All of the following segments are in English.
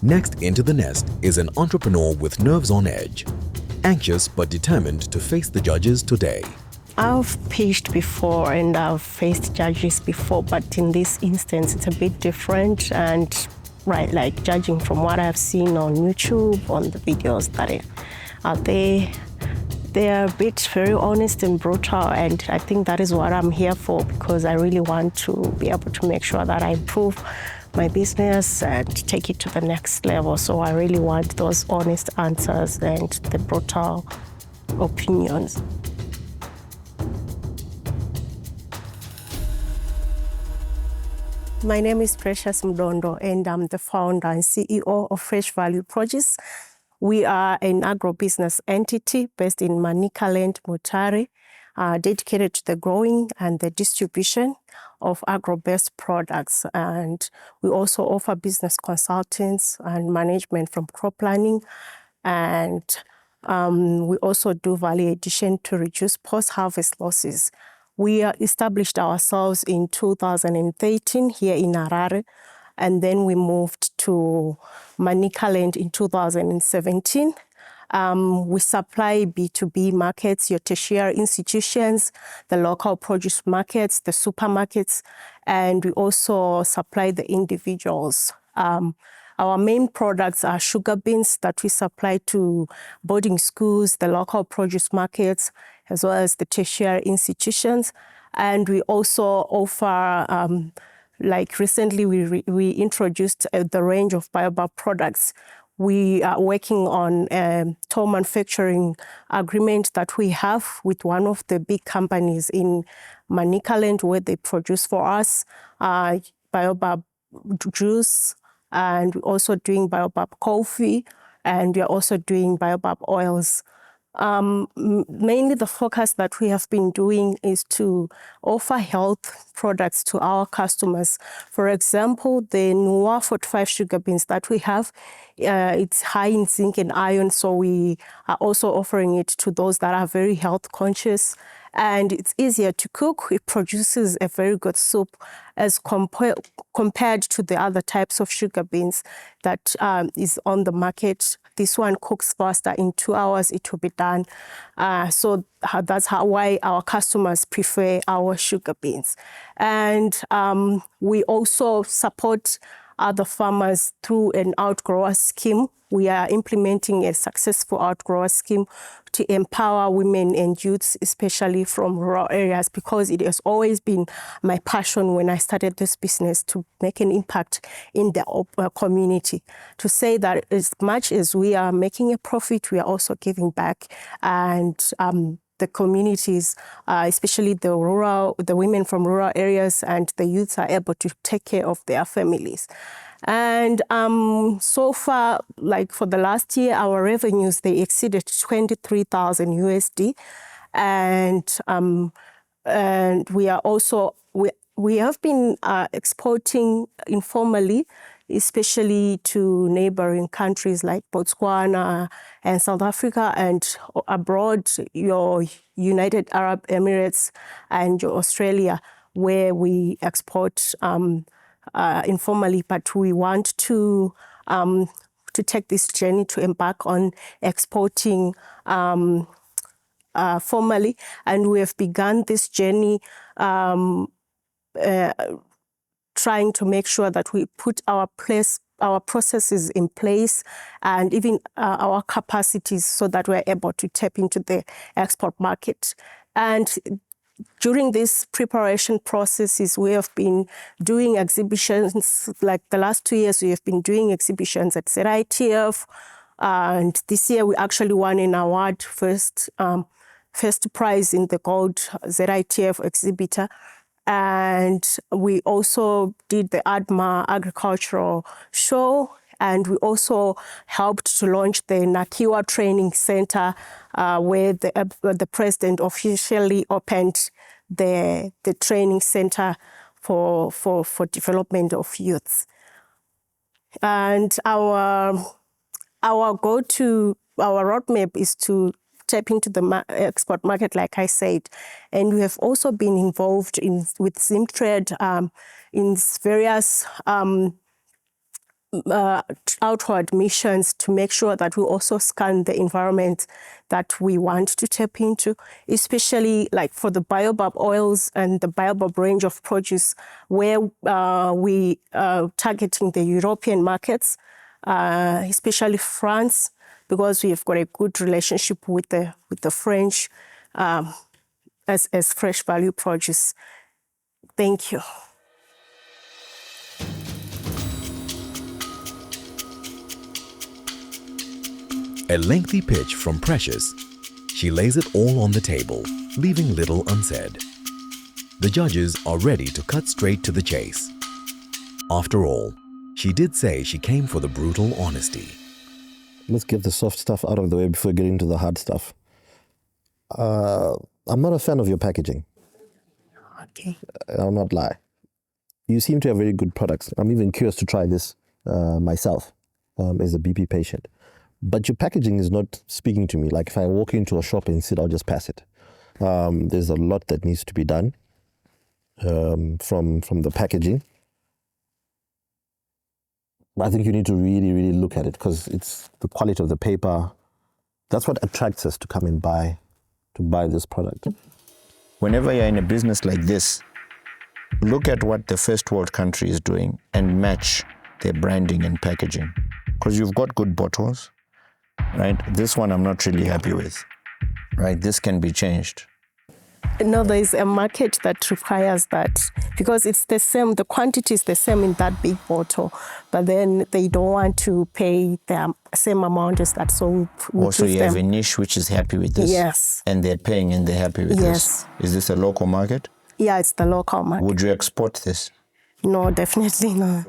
Next into the nest is an entrepreneur with nerves on edge, anxious but determined to face the judges today. I've pitched before and I've faced judges before, but in this instance, it's a bit different. And right, like judging from what I've seen on YouTube, on the videos that are there, they're a bit very honest and brutal. And I think that is what I'm here for, because I really want to be able to make sure that I improve my business and take it to the next level. So I really want those honest answers and the brutal opinions. My name is Precious Mdondo, and I'm the founder and CEO of Fresh Value Produce. We are an agro-business entity based in Manicaland, Mutare, dedicated to the growing and the distribution of agro-based products. And we also offer business consultants and management from crop planning. And we also do value addition to reduce post-harvest losses. We established ourselves in 2013 here in Harare, and then we moved to Manicaland in 2017. We supply B2B markets, your tertiary institutions, the local produce markets, the supermarkets, and we also supply the individuals. Our main products are sugar beans that we supply to boarding schools, the local produce markets, as well as the tertiary institutions. And we also offer, like recently we introduced the range of Baobab products. We are working on a toll manufacturing agreement that we have with one of the big companies in Manicaland, where they produce for us Baobab juice, and we're also doing Baobab coffee, and we're also doing Baobab oils. Mainly the focus that we have been doing is to offer health products to our customers. For example, the Noa 45 sugar beans that we have, it's high in zinc and iron, so we are also offering it to those that are very health conscious. And it's easier to cook. It produces a very good soup as compared to the other types of sugar beans that is on the market. This one cooks faster. In 2 hours, it will be done. So that's why our customers prefer our sugar beans. And we also support other farmers through an outgrower scheme. We are implementing a successful outgrower scheme to empower women and youths, especially from rural areas, because it has always been my passion when I started this business to make an impact in the community. To say that as much as we are making a profit, we are also giving back. And the communities, especially the women from rural areas and the youths, are able to take care of their families. And so far, like for the last year, our revenues, they exceeded 23,000 USD. And we are also, we have been exporting informally, especially to neighboring countries like Botswana and South Africa, and abroad, your United Arab Emirates and Australia, where we export informally. But we want to take this journey to embark on exporting formally, and we have begun this journey trying to make sure that we put our processes in place and even our capacities so that we're able to tap into the export market. And during these preparation processes, we have been doing exhibitions. Like the last 2 years, we have been doing exhibitions at ZITF. And this year, we actually won an award, first prize in the gold ZITF exhibitor. And we also did the ADMA Agricultural Show, and we also helped to launch the Nakiwa Training Center, where the president officially opened the training center for development of youths. And our roadmap is to tap into the export market, like I said. And we have also been involved with Zimtrade in various outward missions to make sure that we also scan the environment that we want to tap into, especially like for the baobab oils and the baobab range of produce, where we are targeting the European markets, especially France, because we've got a good relationship with the French as fresh value produce. Thank you. A lengthy pitch from Precious. She lays it all on the table, leaving little unsaid. The judges are ready to cut straight to the chase. After all, she did say she came for the brutal honesty. Let's get the soft stuff out of the way before getting into the hard stuff. I'm not a fan of your packaging. Okay. I'll not lie. You seem to have very good products. I'm even curious to try this myself as a BP patient. But your packaging is not speaking to me. Like if I walk into a shop and sit, I'll just pass it. There's a lot that needs to be done from the packaging. I think you need to really, really look at it because it's the quality of the paper. That's what attracts us to come and buy this product. Whenever you're in a business like this, look at what the first world country is doing and match their branding and packaging. Because you've got good bottles, right? This one I'm not really happy with, right? This can be changed. No, there is a market that requires that because it's the same, the quantity is the same in that big bottle, but then they don't want to pay the same amount as that. So also you have a niche which is happy with this. Yes. And they're paying and they're happy with Yes. this. Is this a local market? Yeah, it's the local market. Would you export this? No, definitely not.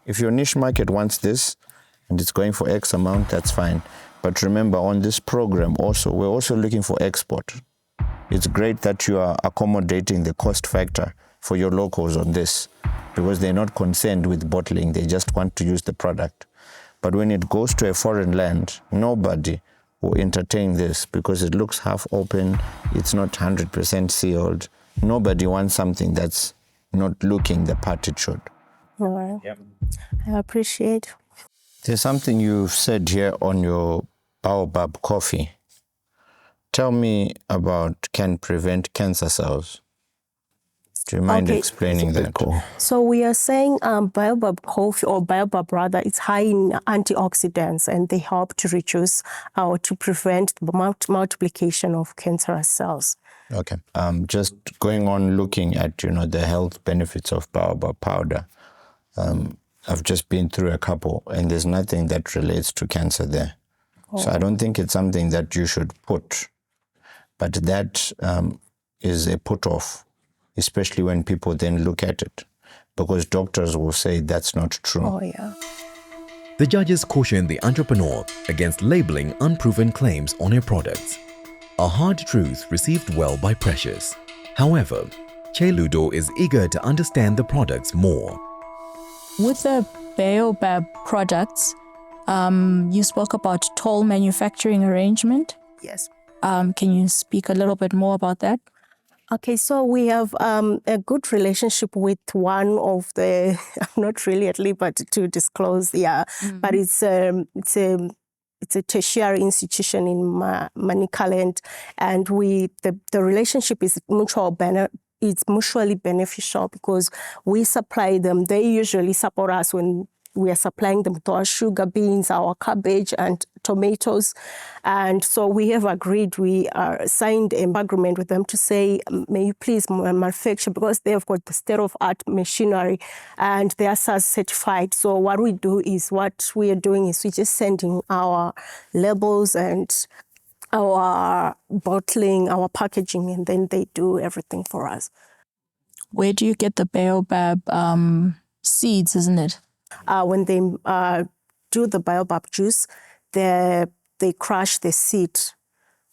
If your niche market wants this and it's going for X amount, that's fine. But remember, on this program also, we're also looking for export. It's great that you are accommodating the cost factor for your locals on this because they're not concerned with bottling. They just want to use the product. But when it goes to a foreign land, nobody will entertain this because it looks half open. It's not 100% sealed. Nobody wants something that's not looking the part it should. All right. Yep. I appreciate. There's something you've said here on your baobab coffee. Tell me about can prevent cancer cells. Do you mind explaining that? Cool. So we are saying baobab coffee or baobab rather, it's high in antioxidants and they help to reduce or to prevent the multiplication of cancerous cells. Okay. Just going on looking at, the health benefits of baobab powder. I've just been through a couple and there's nothing that relates to cancer there. Oh. So I don't think it's something that you should put. But that is a put-off, especially when people then look at it, because doctors will say that's not true. Oh, yeah. The judges caution the entrepreneur against labeling unproven claims on her products. A hard truth received well by Precious. However, Cheludo is eager to understand the products more. With the baobab products, you spoke about toll manufacturing arrangement. Yes. Can you speak a little bit more about that? Okay, so we have a good relationship with one of the, not really at liberty to disclose, yeah, but it's a tertiary institution in Manicaland, and the relationship is it's mutually beneficial because we supply them. They usually support us when we are supplying them to our sugar beans, our cabbage and tomatoes. And so we have agreed, we signed an agreement with them to say, may you please manufacture, because they've got the state-of-art machinery and they are SAS certified. So what we are doing is we're just sending our labels and our bottling, our packaging, and then they do everything for us. Where do you get the baobab seeds, isn't it? When they do the baobab juice, they crush the seed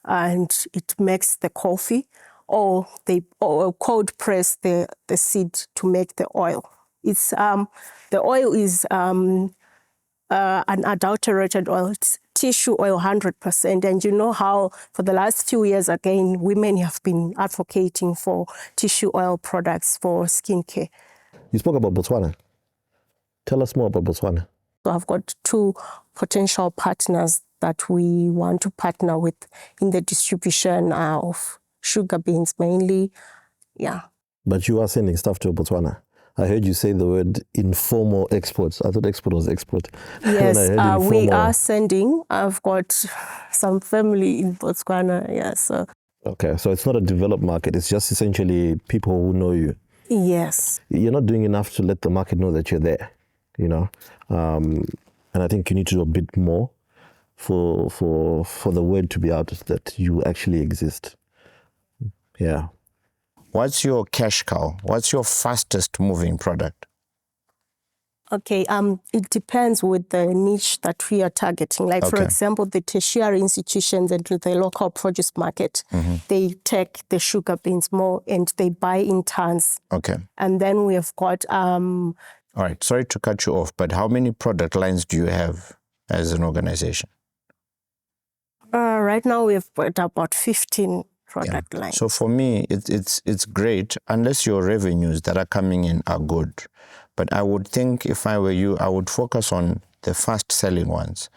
and it makes the coffee, or they cold press the seed to make the oil. It's the oil is an adulterated oil. It's tissue oil 100%. And you know how for the last few years, again, women have been advocating for tissue oil products for skincare. You spoke about Botswana. Tell us more about Botswana. So I've got 2 potential partners that we want to partner with in the distribution of sugar beans mainly. Yeah. But you are sending stuff to Botswana. I heard you say the word informal exports. I thought export was export. Yes, When I heard we informal- are sending. I've got some family in Botswana. Yes. Okay, so it's not a developed market. It's just essentially people who know you. Yes. You're not doing enough to let the market know that you're there, you know. And I think you need to do a bit more for the word to be out that you actually exist. Yeah. What's your cash cow? What's your fastest moving product? Okay, it depends with the niche that we are targeting. Like, for Okay. example, the tertiary institutions and the local produce market, they take the sugar beans more and they buy in tons. Okay. And then we have got... All right. Sorry to cut you off, but how many product lines do you have as an organization? right now, we've got about 15 product lines. So for me, it's great unless your revenues that are coming in are good. But I would think if I were you, I would focus on the fast selling ones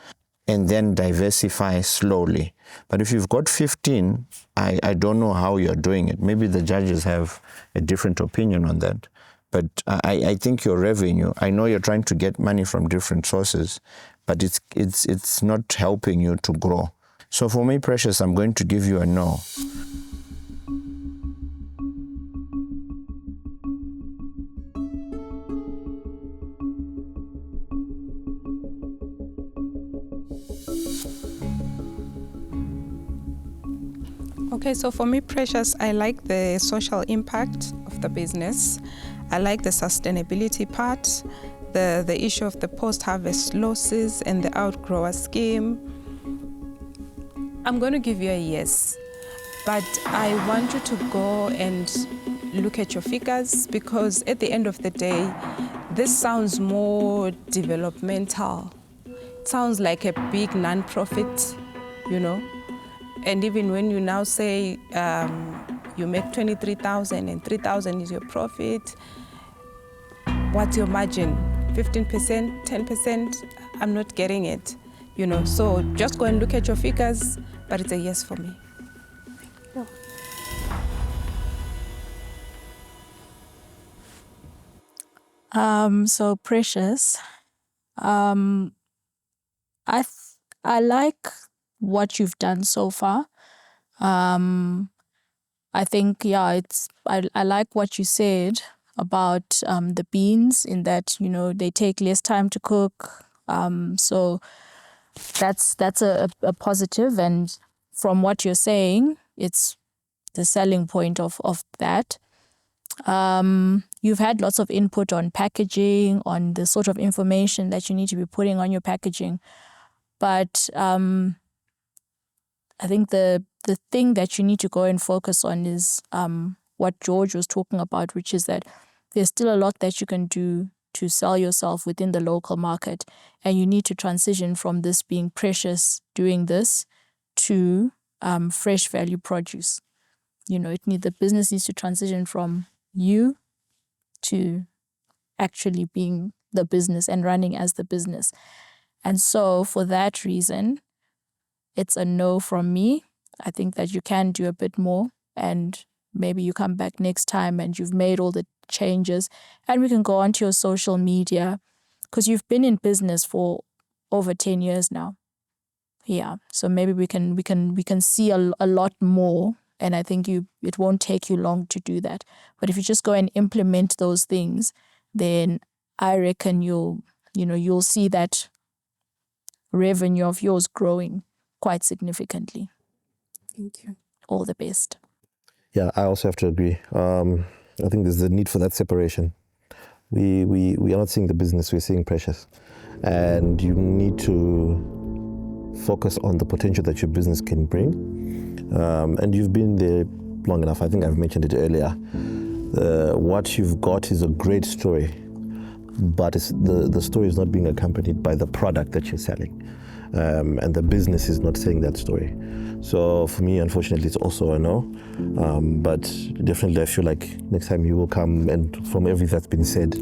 and then diversify slowly. But if you've got 15, I don't know how you're doing it. Maybe the judges have a different opinion on that. But I think your revenue, I know you're trying to get money from different sources, but it's not helping you to grow. So for me, Precious, I'm going to give you a no. Okay, so for me, Precious, I like the social impact of the business. I like the sustainability part, the issue of the post-harvest losses and the outgrower scheme. I'm going to give you a yes, but I want you to go and look at your figures, because at the end of the day, this sounds more developmental. It sounds like a big non-profit, you know. And even when you now say you make 23,000 and 3,000 is your profit, what's your margin? 15%, 10%? I'm not getting it, you know. So just go and look at your figures, but it's a yes for me. So Precious, I like what you've done so far. I think, yeah, I like what you said about the beans, in that, you know, they take less time to cook. So that's a positive, and from what you're saying, it's the selling point of that. You've had lots of input on packaging, on the sort of information that you need to be putting on your packaging. But I think the thing that you need to go and focus on is what George was talking about, which is that there's still a lot that you can do to sell yourself within the local market. And you need to transition from this being Precious doing this to fresh value produce. You know, the business needs to transition from you to actually being the business and running as the business. And so for that reason, it's a no from me. I think that you can do a bit more, and maybe you come back next time and you've made all the changes, and we can go onto your social media, because you've been in business for over 10 years now. Yeah, so maybe we can see a lot more. And I think it won't take you long to do that. But if you just go and implement those things, then I reckon you'll see that revenue of yours growing quite significantly. Thank you. All the best. Yeah, I also have to agree. I think there's a need for that separation. We are not seeing the business, we're seeing Precious. And you need to focus on the potential that your business can bring. And you've been there long enough. I think I've mentioned it earlier. What you've got is a great story, but the story is not being accompanied by the product that you're selling. And the business is not saying that story. So for me, unfortunately, it's also a no. But definitely I feel like next time you will come, and from everything that's been said,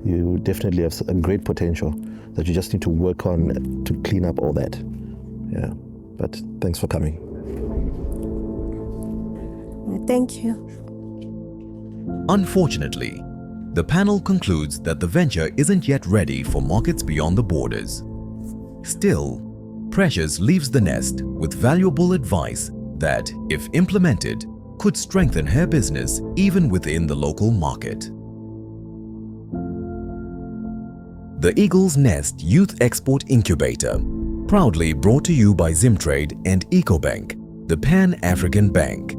You definitely have a great potential that you just need to work on to clean up all that. Yeah, but thanks for coming. Thank you. Unfortunately, the panel concludes that the venture isn't yet ready for markets beyond the borders. Still, Precious leaves the nest with valuable advice that, if implemented, could strengthen her business even within the local market. The Eagle's Nest Youth Export Incubator, proudly brought to you by Zimtrade and EcoBank, the Pan-African Bank.